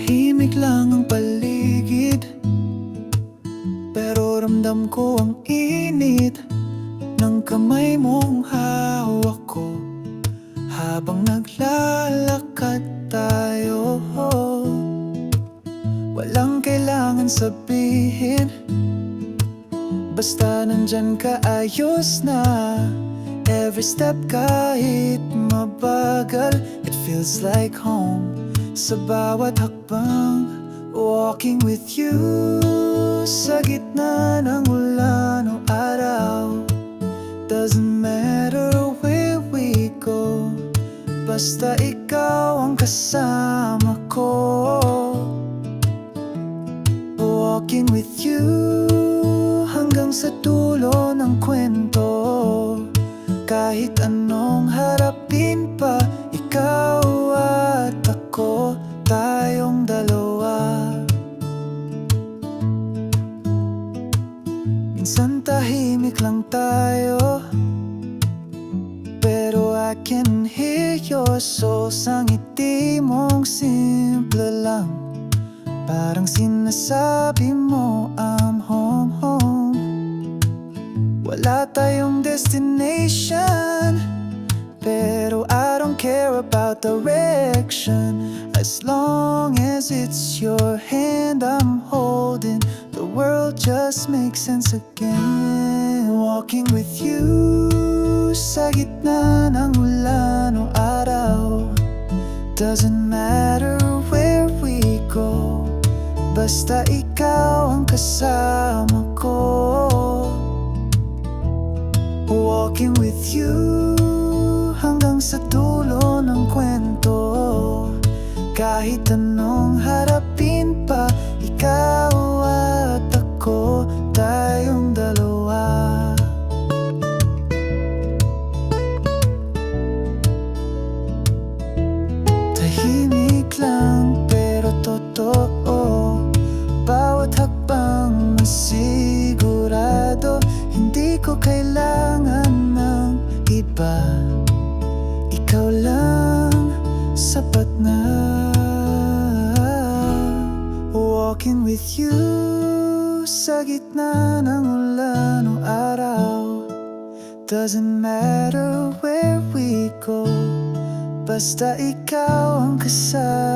Tahimik lang ang paligid, pero ramdam ko ang init ng kamay mong hawak ko habang naglalakad tayo. Walang kailangan sabihin, basta nandyan ka ayos na. Every step kahit mabagal, it feels like home. Sa bawat hakbang, walking with you sa gitna ng ulan o araw. Doesn't matter where we go, basta ikaw ang kasama ko. Walking with you hanggang sa dulo ng kwento. Kahit anong harapin pa, ikaw at ako, tayong dalawa. Minsan tahimik lang tayo, pero I can hear your soul sa ngiti mong simple lang. Parang sinasabi mo, I'm home, home. Wala tayong destination, pero I don't care about direction. As long as it's your hand I'm holding, the world just makes sense again. Walking with you sa gitna ng ulan o araw. Doesn't matter where we go, basta ikaw ang kasama ko. Walking with you hanggang sa dulo ng kwento. Kahit anong harapin pa, ikaw at ako, tayong dalawa. Tahimik lang pero totoo, bawat hakbang masigurado. Hindi ko kailangan ng iba, ikaw lang sapat na. Walking with you sa gitna ng ulan o araw. Doesn't matter where we go, basta ikaw ang kasama